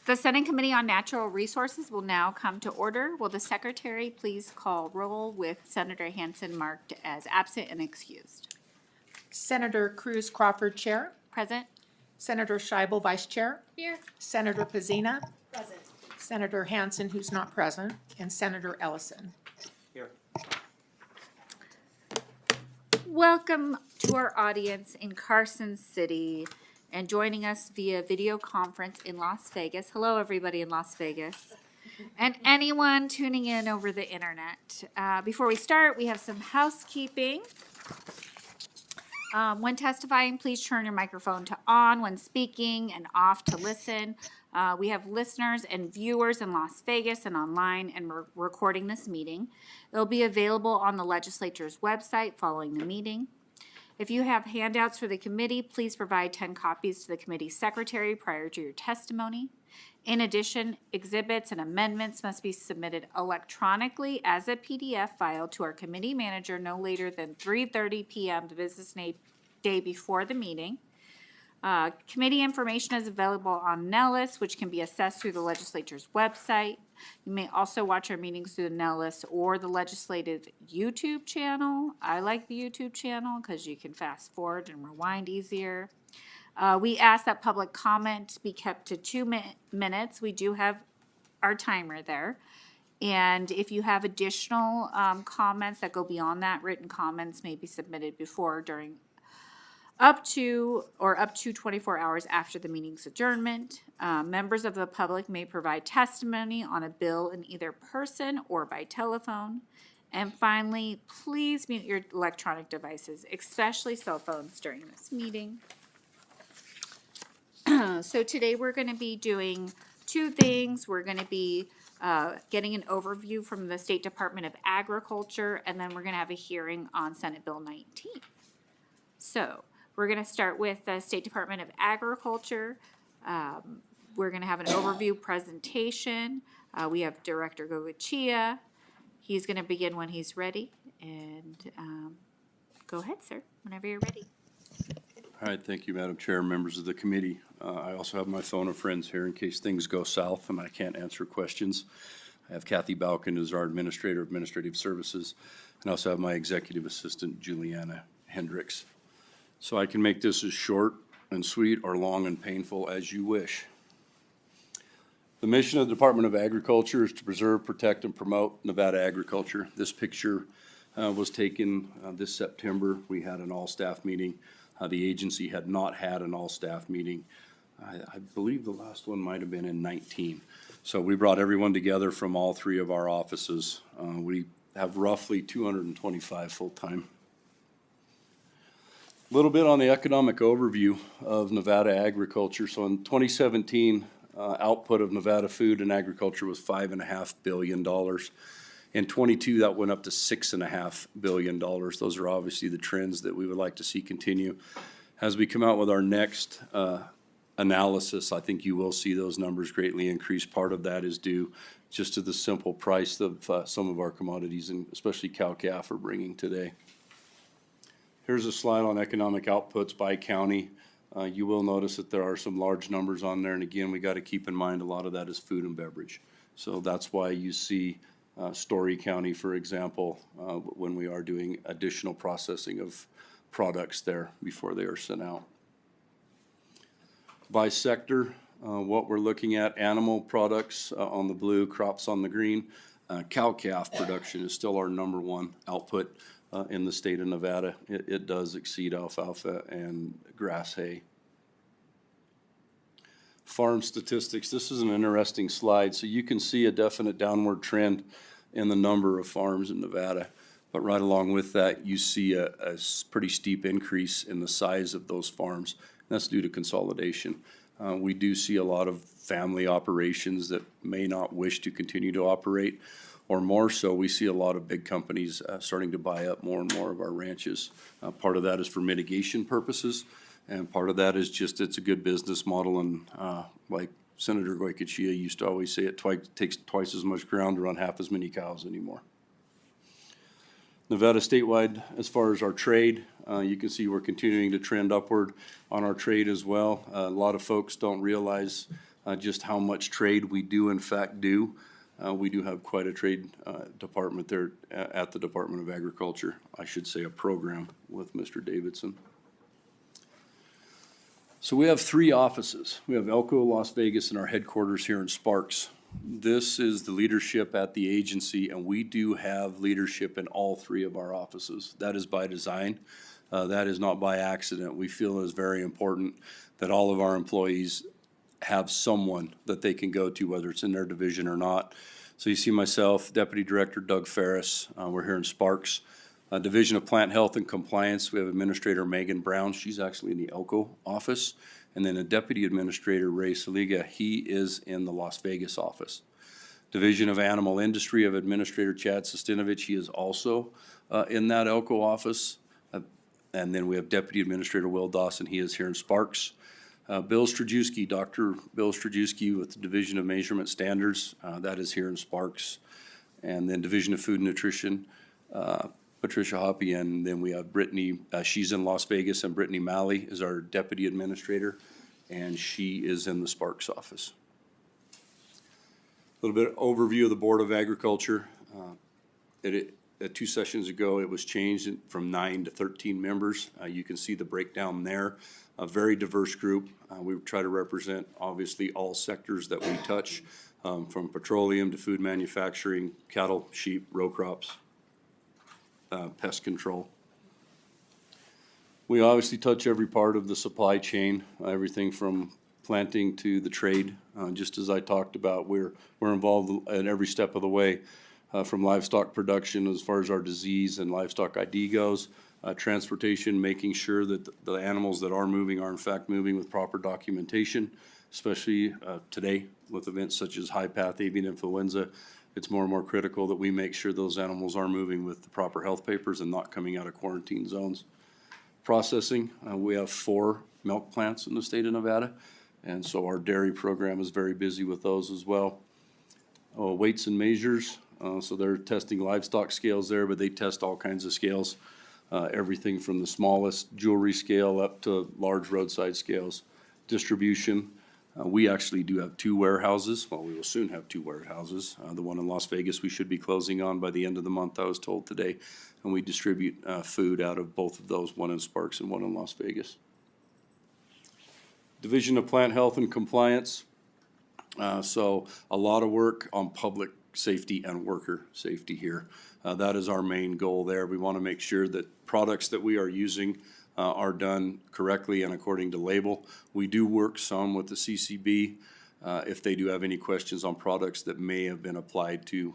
The Senate Committee on Natural Resources will now come to order. Will the secretary please call roll with Senator Hansen marked as absent and excused? Senator Cruz Crawford, Chair. Present. Senator Scheibel, Vice Chair. Here. Senator Pazina. Present. Senator Hansen, who's not present, and Senator Ellison. Here. Welcome to our audience in Carson City and joining us via video conference in Las Vegas. Hello, everybody in Las Vegas. And anyone tuning in over the internet. Before we start, we have some housekeeping. When testifying, please turn your microphone to on when speaking and off to listen. We have listeners and viewers in Las Vegas and online, and we're recording this meeting. It'll be available on the legislature's website following the meeting. If you have handouts for the committee, please provide 10 copies to the committee secretary prior to your testimony. In addition, exhibits and amendments must be submitted electronically as a PDF file to our committee manager no later than 3:30 p.m. the business day before the meeting. Committee information is available on Nellis, which can be accessed through the legislature's website. You may also watch our meetings through the Nellis or the legislative YouTube channel. I like the YouTube channel because you can fast forward and rewind easier. We ask that public comment be kept to 2 minutes. We do have our timer there. And if you have additional comments that go beyond that, written comments may be submitted before, during, up to 24 hours after the meeting's adjournment. Members of the public may provide testimony on a bill in either person or by telephone. And finally, please mute your electronic devices, especially cell phones, during this meeting. So today we're going to be doing two things. We're going to be getting an overview from the State Department of Agriculture, and then we're going to have a hearing on Senate Bill 19. So we're going to start with the State Department of Agriculture. We're going to have an overview presentation. We have Director Gogochia. He's going to begin when he's ready. And go ahead, sir, whenever you're ready. All right, thank you, Madam Chair, members of the committee. I also have my phone of friends here in case things go south and I can't answer questions. I have Kathy Balkin, who's our Administrator of Administrative Services, and I also have my Executive Assistant, Juliana Hendricks. So I can make this as short and sweet or long and painful as you wish. The mission of the Department of Agriculture is to preserve, protect, and promote Nevada agriculture. This picture was taken this September. We had an all-staff meeting. The agency had not had an all-staff meeting. I believe the last one might have been in 19. So we brought everyone together from all three of our offices. We have roughly 225 full-time. A little bit on the economic overview of Nevada agriculture. So in 2017, output of Nevada food and agriculture was $5.5 billion. In 22, that went up to $6.5 billion. Those are obviously the trends that we would like to see continue. As we come out with our next analysis, I think you will see those numbers greatly increase. Part of that is due just to the simple price of some of our commodities, and especially cow-calf are bringing today. Here's a slide on economic outputs by county. You will notice that there are some large numbers on there, and again, we got to keep in mind a lot of that is food and beverage. So that's why you see Story County, for example, when we are doing additional processing of products there before they are sent out. By sector, what we're looking at, animal products on the blue, crops on the green. Cow-calf production is still our number one output in the state of Nevada. It does exceed alfalfa and grass hay. Farm statistics, this is an interesting slide. So you can see a definite downward trend in the number of farms in Nevada. But right along with that, you see a pretty steep increase in the size of those farms. That's due to consolidation. We do see a lot of family operations that may not wish to continue to operate, or more so, we see a lot of big companies starting to buy up more and more of our ranches. Part of that is for mitigation purposes, and part of that is just it's a good business model, and like Senator Goycochea used to always say, it takes twice as much ground to run half as many cows anymore. Nevada statewide, as far as our trade, you can see we're continuing to trend upward on our trade as well. A lot of folks don't realize just how much trade we do in fact do. We do have quite a trade department there at the Department of Agriculture. I should say a program with Mr. Davidson. So we have 3 offices. We have Elko, Las Vegas, and our headquarters here in Sparks. This is the leadership at the agency, and we do have leadership in all 3 of our offices. That is by design. That is not by accident. We feel it is very important that all of our employees have someone that they can go to, whether it's in their division or not. So you see myself, Deputy Director Doug Ferris. We're here in Sparks. Division of Plant Health and Compliance, we have Administrator Megan Brown. She's actually in the Elko office. And then a Deputy Administrator, Ray Saliga, he is in the Las Vegas office. Division of Animal Industry of Administrator Chad Sustinovich, he is also in that Elko office. And then we have Deputy Administrator Will Dawson, he is here in Sparks. Bill Strajewski, Dr. Bill Strajewski with the Division of Measurement Standards, that is here in Sparks. And then Division of Food and Nutrition, Patricia Hoppy, and then we have Brittany, she's in Las Vegas, and Brittany Malley is our Deputy Administrator, and she is in the Sparks office. A little bit of overview of the Board of Agriculture. 2 sessions ago, it was changed from 9 to 13 members. You can see the breakdown there. A very diverse group. We try to represent, obviously, all sectors that we touch, from petroleum to food manufacturing, cattle, sheep, row crops, pest control. We obviously touch every part of the supply chain, everything from planting to the trade. Just as I talked about, we're involved at every step of the way, from livestock production as far as our disease and livestock ID goes, transportation, making sure that the animals that are moving are in fact moving with proper documentation, especially today with events such as high path avian influenza. It's more and more critical that we make sure those animals are moving with the proper health papers and not coming out of quarantine zones. Processing, we have 4 milk plants in the state of Nevada, and so our dairy program is very busy with those as well. Weights and measures, so they're testing livestock scales there, but they test all kinds of scales, everything from the smallest jewelry scale up to large roadside scales. Distribution, we actually do have 2 warehouses. Well, we will soon have 2 warehouses. The one in Las Vegas we should be closing on by the end of the month, I was told today. And we distribute food out of both of those, one in Sparks and one in Las Vegas. Division of Plant Health and Compliance. So a lot of work on public safety and worker safety here. That is our main goal there. We want to make sure that products that we are using are done correctly and according to label. We do work some with the CCB if they do have any questions on products that may have been applied to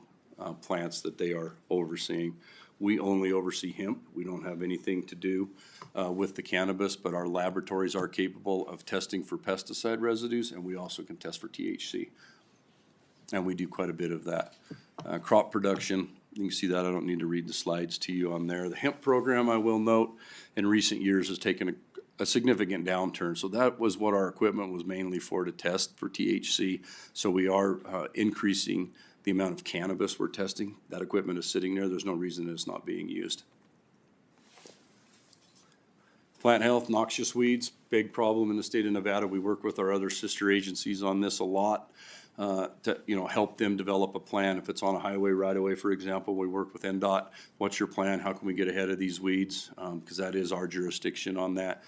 plants that they are overseeing. We only oversee hemp. We don't have anything to do with the cannabis, but our laboratories are capable of testing for pesticide residues, and we also can test for THC. And we do quite a bit of that. Crop production, you can see that. I don't need to read the slides to you on there. The hemp program, I will note, in recent years has taken a significant downturn. So that was what our equipment was mainly for, to test for THC. So we are increasing the amount of cannabis we're testing. That equipment is sitting there. There's no reason it's not being used. Plant health, noxious weeds, big problem in the state of Nevada. We work with our other sister agencies on this a lot. To help them develop a plan. If it's on a highway right away, for example, we work with NDOT. What's your plan? How can we get ahead of these weeds? Because that is our jurisdiction on that.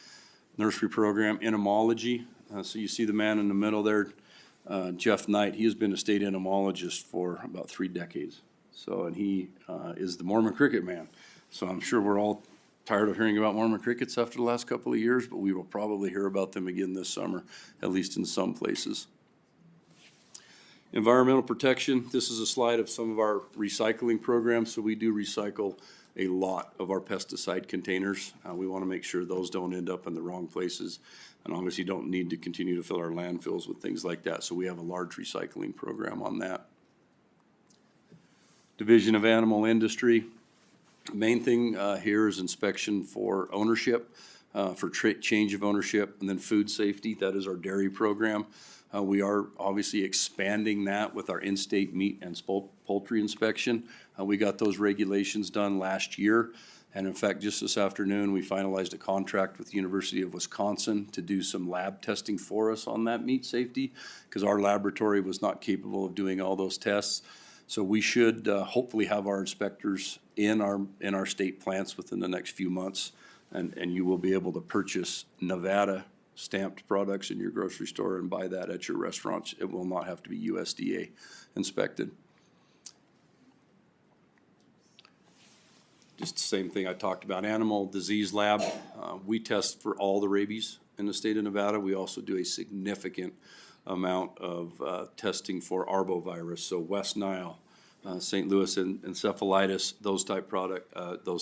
Nursery program, entomology. So you see the man in the middle there, Jeff Knight. He has been a state entomologist for about 3 decades. So, and he is the Mormon cricket man. So I'm sure we're all tired of hearing about Mormon crickets after the last couple of years, but we will probably hear about them again this summer, at least in some places. Environmental protection, this is a slide of some of our recycling programs. So we do recycle a lot of our pesticide containers. We want to make sure those don't end up in the wrong places, and obviously don't need to continue to fill our landfills with things like that. So we have a large recycling program on that. Division of Animal Industry. Main thing here is inspection for ownership, for change of ownership, and then food safety. That is our dairy program. We are obviously expanding that with our in-state meat and poultry inspection. We got those regulations done last year, And in fact, just this afternoon, we finalized a contract with the University of Wisconsin to do some lab testing for us on that meat safety, because our laboratory was not capable of doing all those tests. So we should hopefully have our inspectors in our state plants within the next few months, and you will be able to purchase Nevada stamped products in your grocery store and buy that at your restaurants. It will not have to be USDA inspected. Just the same thing I talked about, animal disease lab. We test for all the rabies in the state of Nevada. We also do a significant amount of testing for arbovirus, so West Nile, St. Louis encephalitis, those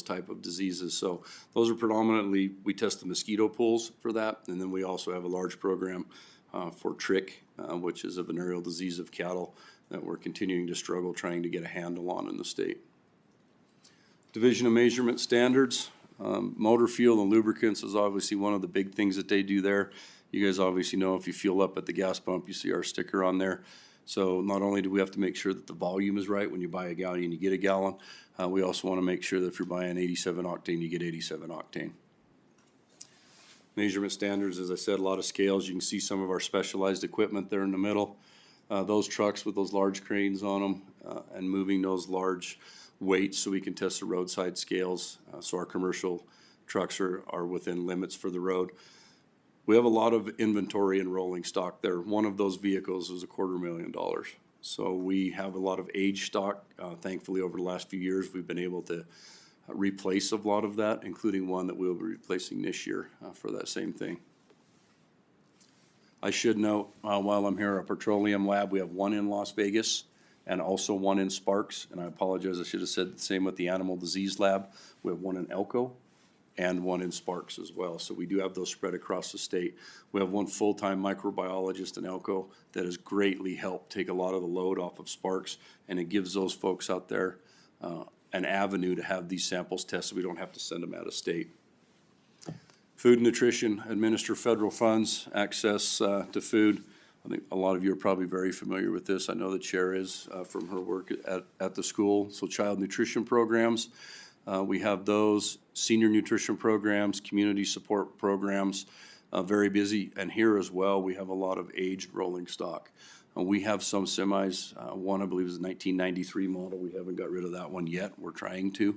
type of diseases. So those are predominantly, we test the mosquito pools for that, and then we also have a large program for trick, which is a venereal disease of cattle that we're continuing to struggle trying to get a handle on in the state. Division of Measurement Standards, motor fuel and lubricants is obviously one of the big things that they do there. You guys obviously know if you fuel up at the gas pump, you see our sticker on there. So not only do we have to make sure that the volume is right when you buy a gallon, you get a gallon, we also want to make sure that if you're buying 87 octane, you get 87 octane. Measurement standards, as I said, a lot of scales. You can see some of our specialized equipment there in the middle. Those trucks with those large cranes on them and moving those large weights so we can test the roadside scales. So our commercial trucks are within limits for the road. We have a lot of inventory and rolling stock there. One of those vehicles was $250,000. So we have a lot of aged stock. Thankfully, over the last few years, we've been able to replace a lot of that, including one that we'll be replacing this year for that same thing. I should note, while I'm here, our petroleum lab, we have one in Las Vegas and also one in Sparks. And I apologize, I should have said the same with the animal disease lab. We have one in Elko and one in Sparks as well. So we do have those spread across the state. We have one full-time microbiologist in Elko that has greatly helped take a lot of the load off of Sparks, and it gives those folks out there an avenue to have these samples tested. We don't have to send them out of state. Food and Nutrition administer federal funds, access to food. I think a lot of you are probably very familiar with this. I know the chair is from her work at the school. So child nutrition programs. We have those, senior nutrition programs, community support programs, very busy. And here as well, we have a lot of aged rolling stock. We have some semis, one I believe is a 1993 model. We haven't got rid of that one yet. We're trying to.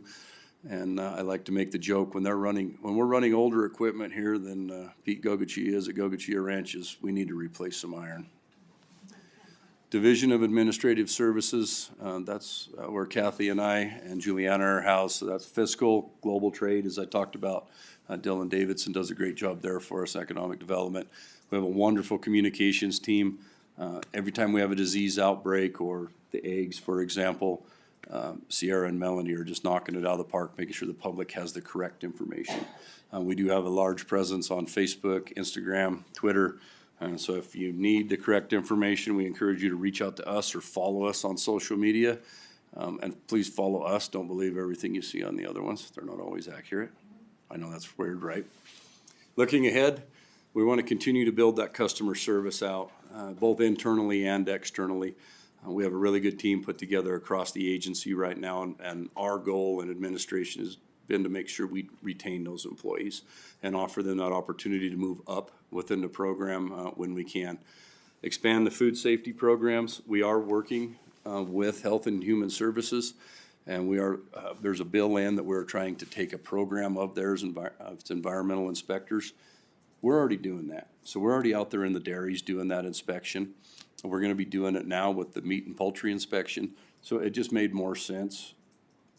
And I like to make the joke, when we're running older equipment here than Pete Gogachia is at Gogachia Ranches, we need to replace some iron. Division of Administrative Services, that's where Kathy and I and Juliana are housed. So that's fiscal, global trade, as I talked about. Dylan Davidson does a great job there for us, economic development. We have a wonderful communications team. Every time we have a disease outbreak or the eggs, for example, Sierra and Melanie are just knocking it out of the park, making sure the public has the correct information. We do have a large presence on Facebook, Instagram, Twitter. And so if you need the correct information, we encourage you to reach out to us or follow us on social media. And please follow us. Don't believe everything you see on the other ones. They're not always accurate. I know that's weird, right? Looking ahead, we want to continue to build that customer service out, both internally and externally. We have a really good team put together across the agency right now, and our goal in administration has been to make sure we retain those employees and offer them that opportunity to move up within the program when we can. Expand the food safety programs. We are working with Health and Human Services, and there's a bill in that we're trying to take a program of theirs, it's environmental inspectors. We're already doing that. So we're already out there in the dairies doing that inspection. We're going to be doing it now with the meat and poultry inspection. So it just made more sense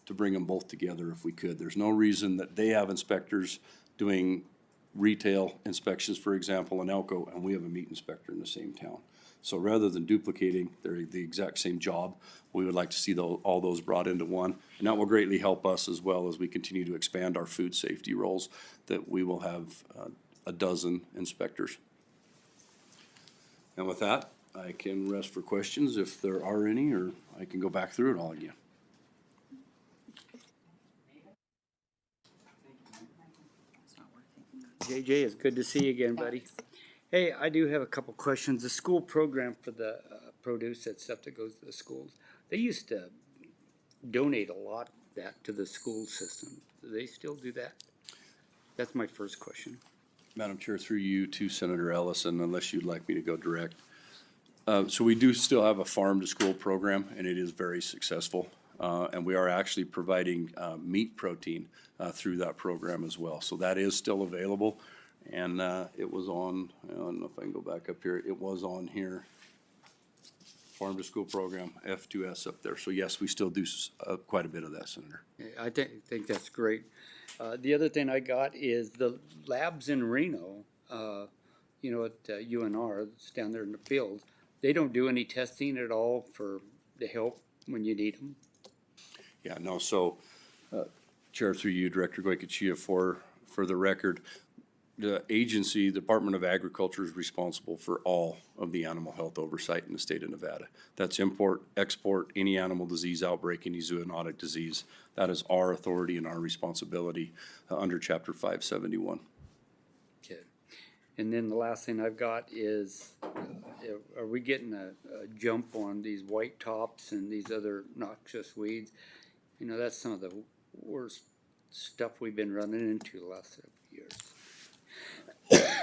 to bring them both together if we could. There's no reason that they have inspectors doing retail inspections, for example, in Elko, and we have a meat inspector in the same town. So rather than duplicating the exact same job, we would like to see all those brought into one. And that will greatly help us as well as we continue to expand our food safety roles, that we will have a dozen inspectors. And with that, I can rest for questions if there are any, or I can go back through it all again. JJ, it's good to see you again, buddy. Hey, I do have a couple questions. The school program for the produce, that stuff that goes to the schools, they used to donate a lot that to the school system. Do they still do that? That's my first question. Madam Chair, through you to Senator Ellison, unless you'd like me to go direct. So we do still have a farm-to-school program, and it is very successful. And we are actually providing meat protein through that program as well. So that is still available. And it was on, I don't know if I can go back up here, it was on here. Farm-to-school program, F2S up there. So yes, we still do quite a bit of that, Senator. I think that's great. The other thing I got is the labs in Reno, you know, at UNR, it's down there in the field. They don't do any testing at all for the help when you need them. Yeah, no, so, Chair, through you, Director Goycochea, for the record, the agency, Department of Agriculture, is responsible for all of the animal health oversight in the state of Nevada. That's import, export, any animal disease outbreak, any zoonotic disease. That is our authority and our responsibility under Chapter 571. Okay. And then the last thing I've got is, are we getting a jump on these white tops and these other noxious weeds? You know, that's some of the worst stuff we've been running into the last several years.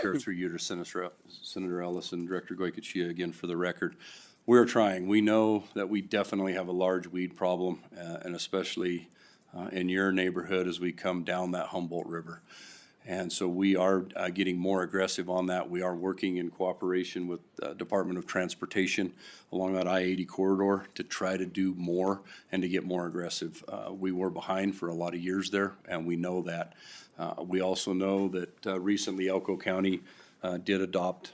Chair, through you to Senator Ellison, Director Goycochea, again, for the record, we're trying. We know that we definitely have a large weed problem, and especially in your neighborhood as we come down that Humboldt River. And so we are getting more aggressive on that. We are working in cooperation with Department of Transportation along that I-80 corridor to try to do more and to get more aggressive. We were behind for a lot of years there, and we know that. We also know that recently Elko County did adopt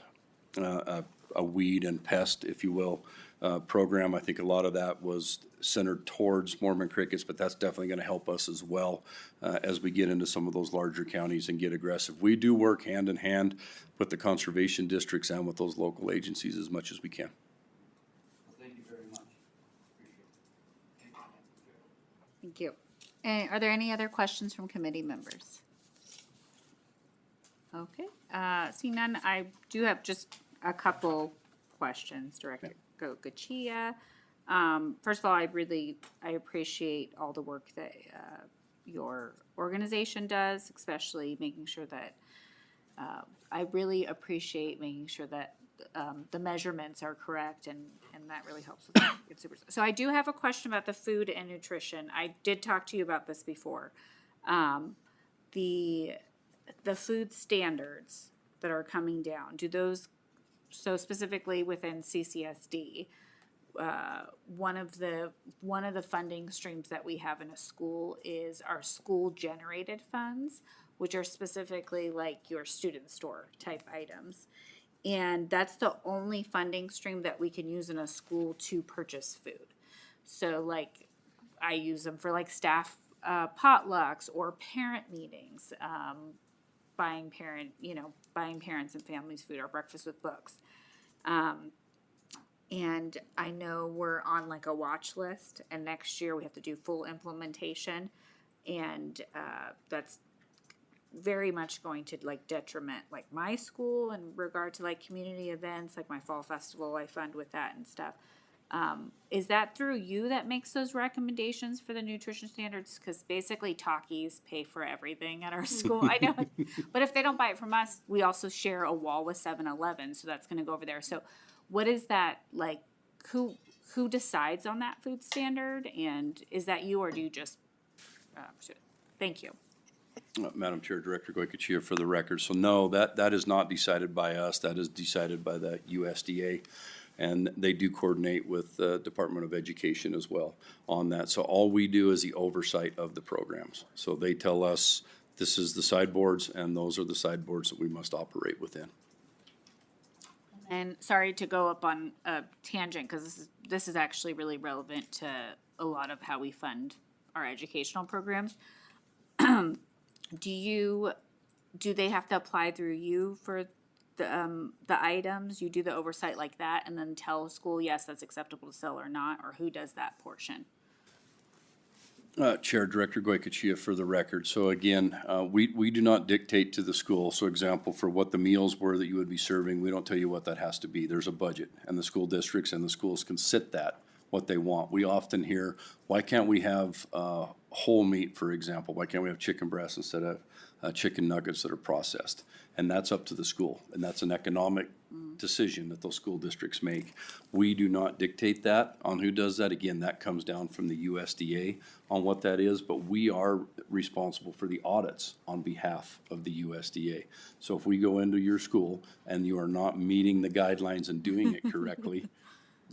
a weed and pest, if you will, program. I think a lot of that was centered towards Mormon crickets, but that's definitely going to help us as well as we get into some of those larger counties and get aggressive. We do work hand in hand with the conservation districts and with those local agencies as much as we can. Thank you very much. Thank you. Are there any other questions from committee members? Okay, seeing none, I do have just a couple questions, Director Goycochea. First of all, I appreciate all the work that your organization does, especially making sure that, I really appreciate making sure that the measurements are correct, and that really helps with that. It's super. So I do have a question about the food and nutrition. I did talk to you about this before. The food standards that are coming down, do those, so specifically within CCSD, one of the funding streams that we have in a school is our school generated funds, which are specifically like your student store type items. And that's the only funding stream that we can use in a school to purchase food. So like I use them for like staff potlucks or parent meetings, buying parents and families food or breakfast with books. And I know we're on like a watch list, and next year we have to do full implementation, and that's very much going to like detriment like my school in regard to like community events, like my fall festival I fund with that and stuff. Is that through you that makes those recommendations for the nutrition standards? Because basically Takis pay for everything at our school. I know, but if they don't buy it from us, we also share a wall with 7-Eleven, so that's going to go over there. So what is that like? Who decides on that food standard? And is that you, or do you just thank you. Madam Chair, Director Goycochea, for the record. So no, that is not decided by us. That is decided by the USDA. And they do coordinate with the Department of Education as well on that. So all we do is the oversight of the programs. So they tell us this is the sideboards, and those are the sideboards that we must operate within. And sorry to go up on a tangent, because this is actually really relevant to a lot of how we fund our educational programs. Do they have to apply through you for the items? You do the oversight like that and then tell school, yes, that's acceptable to sell or not, or who does that portion? Chair, Director Goycochea, for the record. So again, we do not dictate to the school. So example, for what the meals were that you would be serving, we don't tell you what that has to be. There's a budget, and the school districts and the schools can set that what they want. We often hear, why can't we have whole meat, for example? Why can't we have chicken breasts instead of chicken nuggets that are processed? And that's up to the school, and that's an economic decision that those school districts make. We do not dictate that on who does that. Again, that comes down from the USDA on what that is, but we are responsible for the audits on behalf of the USDA. So if we go into your school and you are not meeting the guidelines and doing it correctly,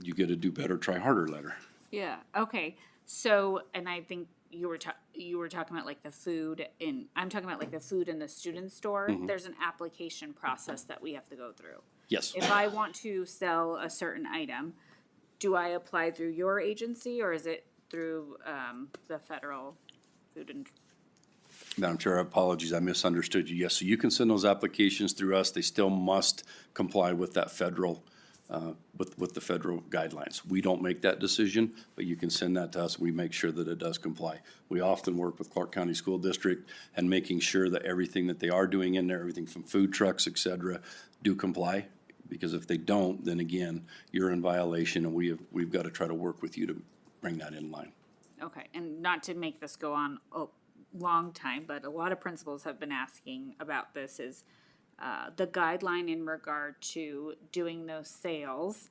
you get a do better, try harder letter. Yeah, okay. So, and I think you were talking about like the food I'm talking about like the food in the student store. There's an application process that we have to go through. Yes. If I want to sell a certain item, do I apply through your agency or is it through the federal food and? Madam Chair, apologies, I misunderstood you. Yes, so you can send those applications through us. They still must comply with that federal, with the federal guidelines. We don't make that decision, but you can send that to us. We make sure that it does comply. We often work with Clark County School District and making sure that everything that they are doing in there, everything from food trucks, et cetera, do comply. Because if they don't, then again, you're in violation, and we've got to try to work with you to bring that in line. Okay, and not to make this go on a long time, but a lot of principals have been asking about this is the guideline in regard to doing those sales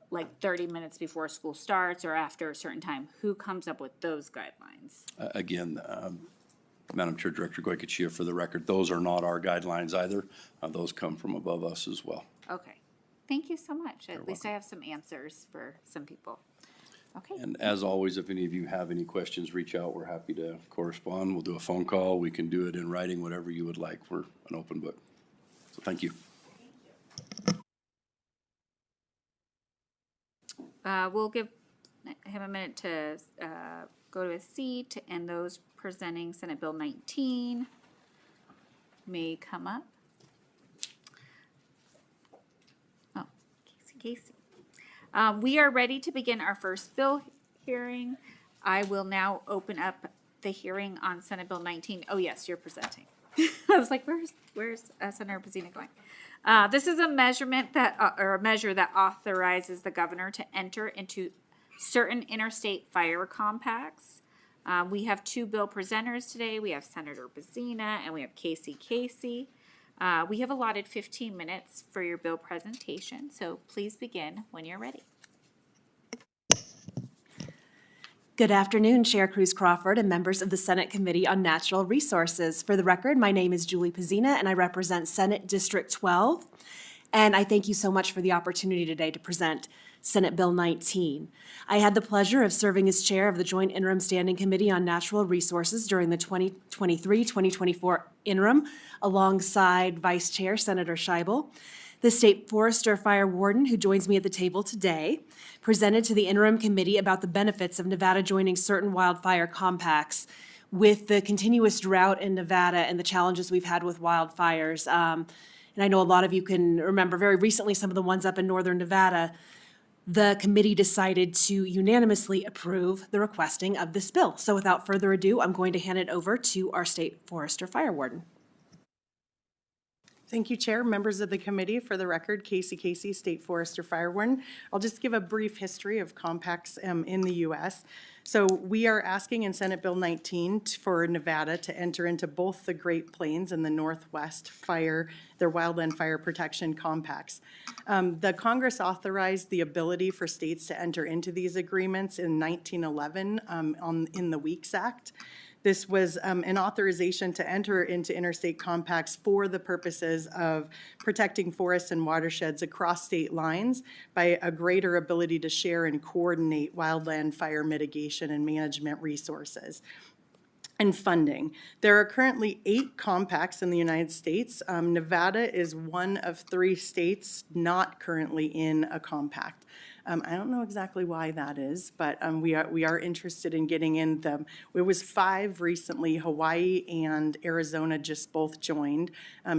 like 30 minutes before school starts or after a certain time. Who comes up with those guidelines? Again, Madam Chair, Director Goycochea, for the record, those are not our guidelines either. Those come from above us as well. Okay, thank you so much. At least I have some answers for some people. Okay. And as always, if any of you have any questions, reach out. We're happy to correspond. We'll do a phone call. We can do it in writing, whatever you would like. We're an open book. So thank you. We'll give him a minute to go to his seat, and those presenting Senate Bill 19 may come up. Oh, Casey. We are ready to begin our first bill hearing. I will now open up the hearing on Senate Bill 19. Oh, yes, you're presenting. I was like, where's Senator Pazina going? This is a measure that authorizes the governor to enter into certain interstate fire compacts. We have two bill presenters today. We have Senator Pazina and we have Casey. We have allotted 15 minutes for your bill presentation, so please begin when you're ready. Good afternoon, Chair Cruz Crawford and members of the Senate Committee on Natural Resources. For the record, my name is Julie Pazina and I represent Senate District 12. And I thank you so much for the opportunity today to present Senate Bill 19. I had the pleasure of serving as chair of the Joint Interim Standing Committee on Natural Resources during the 2023-2024 interim alongside Vice Chair Senator Scheibel. The State Forester Fire Warden, who joins me at the table today, presented to the interim committee about the benefits of Nevada joining certain wildfire compacts with the continuous drought in Nevada and the challenges we've had with wildfires. And I know a lot of you can remember very recently some of the ones up in northern Nevada. The committee decided to unanimously approve the requesting of this bill. So without further ado, I'm going to hand it over to our State Forester Fire Warden. Thank you, Chair, members of the committee. For the record, Casey, State Forester Fire Warden. I'll just give a brief history of compacts in the U.S. So we are asking in Senate Bill 19 for Nevada to enter into both the Great Plains and the Northwest their wildland fire protection compacts. The Congress authorized the ability for states to enter into these agreements in 1911 in the Weeks Act. This was an authorization to enter into interstate compacts for the purposes of protecting forests and watersheds across state lines by a greater ability to share and coordinate wildland fire mitigation and management resources and funding. There are currently 8 compacts in the United States. Nevada is one of 3 states not currently in a compact. I don't know exactly why that is, but we are interested in getting in them. It was 5 recently. Hawaii and Arizona just both joined.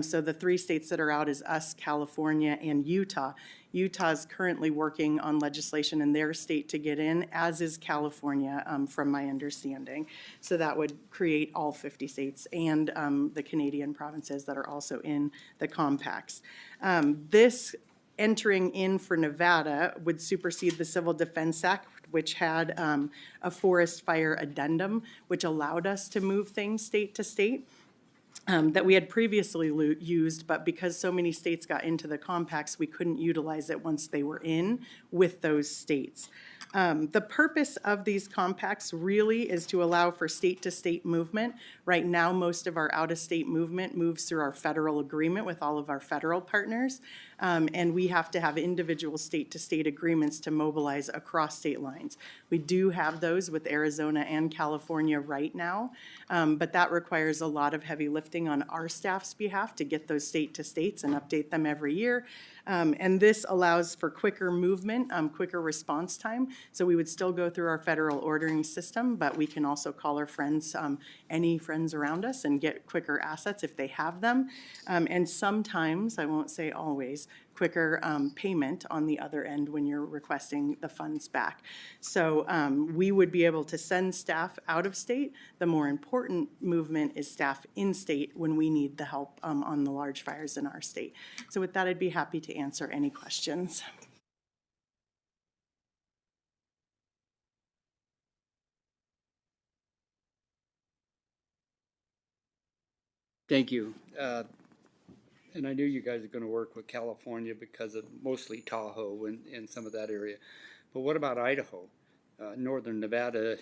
So the 3 states that are out is us, California, and Utah. Utah is currently working on legislation in their state to get in, as is California, from my understanding. So that would create all 50 states and the Canadian provinces that are also in the compacts. This entering in for Nevada would supersede the Civil Defense Act, which had a forest fire addendum, which allowed us to move things state to state. That we had previously used, but because so many states got into the compacts, we couldn't utilize it once they were in with those states. The purpose of these compacts really is to allow for state-to-state movement. Right now, most of our out-of-state movement moves through our federal agreement with all of our federal partners, and we have to have individual state-to-state agreements to mobilize across state lines. We do have those with Arizona and California right now, but that requires a lot of heavy lifting on our staff's behalf to get those state-to-states and update them every year. And this allows for quicker movement, quicker response time. So we would still go through our federal ordering system, but we can also call our friends, any friends around us, and get quicker assets if they have them. And sometimes, I won't say always, quicker payment on the other end when you're requesting the funds back. So we would be able to send staff out of state. The more important movement is staff in state when we need the help on the large fires in our state. So with that, I'd be happy to answer any questions. Thank you. And I knew you guys are gonna work with California because of mostly Tahoe and some of that area. But what about Idaho? Northern Nevada,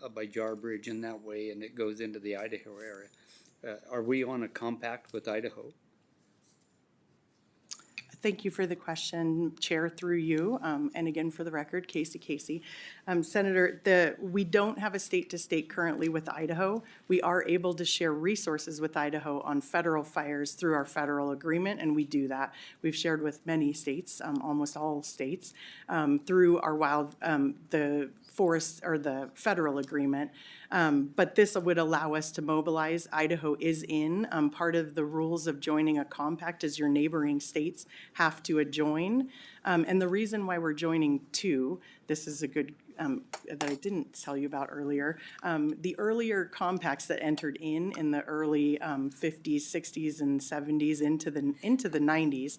up by Jar Bridge in that way, and it goes into the Idaho area. Are we on a compact with Idaho? Thank you for the question, Chair, through you. And again, for the record, Casey. Senator, we don't have a state-to-state currently with Idaho. We are able to share resources with Idaho on federal fires through our federal agreement, and we do that. We've shared with many states, almost all states, through our the forest or the federal agreement. But this would allow us to mobilize. Idaho is in. Part of the rules of joining a compact is your neighboring states have to join. And the reason why we're joining too, this is a good, that I didn't tell you about earlier. The earlier compacts that entered in the early 50s, 60s, and 70s into the 90s,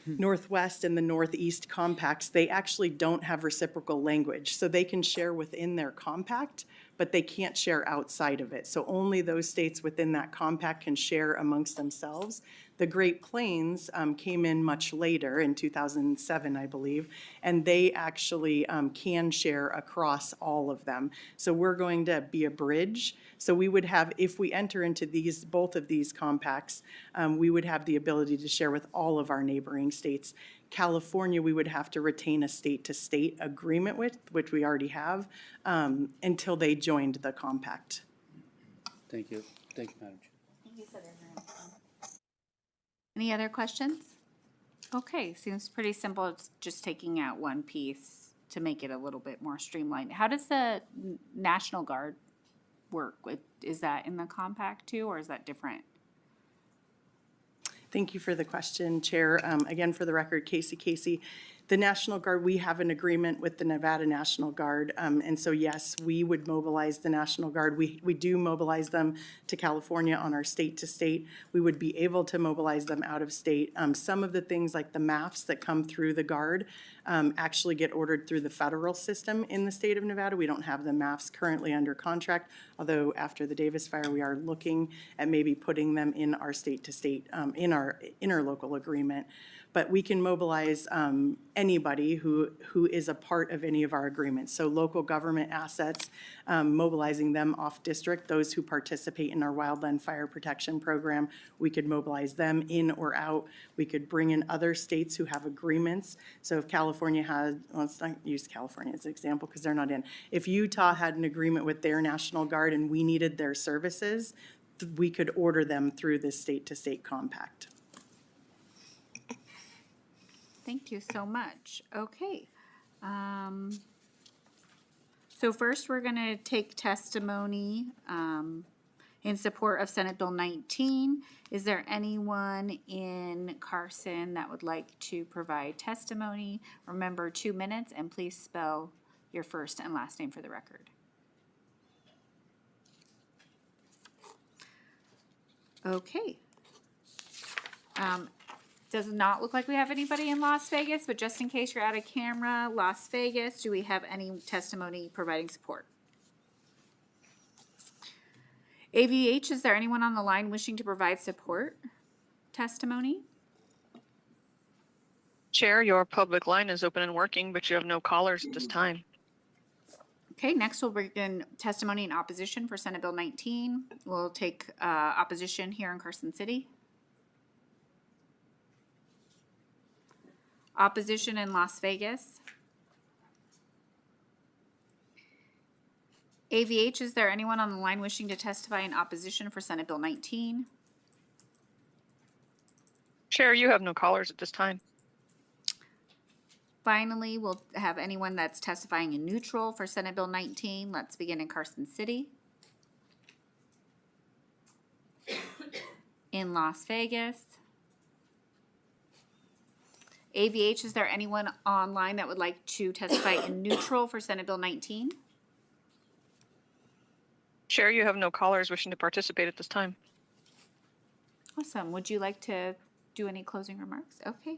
Northwest and the Northeast compacts, they actually don't have reciprocal language. So they can share within their compact, but they can't share outside of it. So only those states within that compact can share amongst themselves. The Great Plains came in much later, in 2007, I believe, and they actually can share across all of them. So we're going to be a bridge. So we would have, if we enter into both of these compacts, we would have the ability to share with all of our neighboring states. California, we would have to retain a state-to-state agreement with, which we already have, until they joined the compact. Thank you. Thank you, Madam Chair. Any other questions? Okay, seems pretty simple. It's just taking out one piece to make it a little bit more streamlined. How does the National Guard work? Is that in the compact too, or is that different? Thank you for the question, Chair. Again, for the record, Casey. The National Guard, we have an agreement with the Nevada National Guard. And so, yes, we would mobilize the National Guard. We do mobilize them to California on our state-to-state. We would be able to mobilize them out of state. Some of the things like the MAFs that come through the Guard actually get ordered through the federal system in the state of Nevada. We don't have the MAFs currently under contract, although after the Davis fire, we are looking at maybe putting them in our state-to-state, in our interlocal agreement. But we can mobilize anybody who is a part of any of our agreements. So local government assets, mobilizing them off district, those who participate in our wildland fire protection program, we could mobilize them in or out. We could bring in other states who have agreements. So if California had, well, let's not use California as an example because they're not in. If Utah had an agreement with their National Guard and we needed their services, we could order them through this state-to-state compact. Thank you so much. Okay. So first, we're going to take testimony in support of Senate Bill 19. Is there anyone in Carson that would like to provide testimony? Remember, 2 minutes, and please spell your first and last name for the record. Okay. Does not look like we have anybody in Las Vegas, but just in case you're out of camera, Las Vegas, do we have any testimony providing support? AVH, is there anyone on the line wishing to provide support testimony? Chair, your public line is open and working, but you have no callers at this time. Okay, next we'll begin testimony in opposition for Senate Bill 19. We'll take opposition here in Carson City. Opposition in Las Vegas. AVH, is there anyone on the line wishing to testify in opposition for Senate Bill 19? Chair, you have no callers at this time. Finally, we'll have anyone that's testifying in neutral for Senate Bill 19. Let's begin in Carson City. In Las Vegas. AVH, is there anyone online that would like to testify in neutral for Senate Bill 19? Chair, you have no callers wishing to participate at this time. Awesome. Would you like to do any closing remarks? Okay.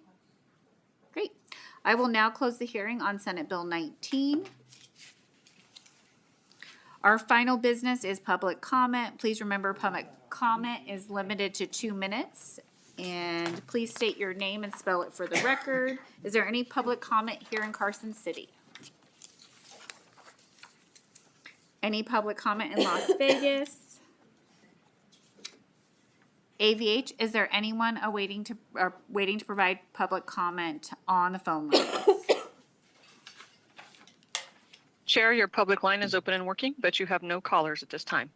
Great. I will now close the hearing on Senate Bill 19. Our final business is public comment. Please remember, public comment is limited to 2 minutes. And please state your name and spell it for the record. Is there any public comment here in Carson City? Any public comment in Las Vegas? AVH, is there anyone waiting to provide public comment on the phone lines? Chair, your public line is open and working, but you have no callers at this time.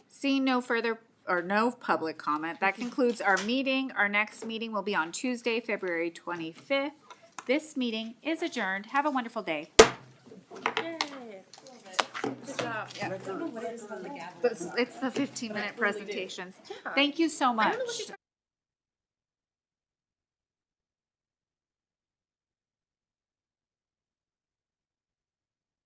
Seeing no further or no public comment, that concludes our meeting. Our next meeting will be on Tuesday, February 25th. This meeting is adjourned. Have a wonderful day. It's the 15-minute presentations. Thank you so much.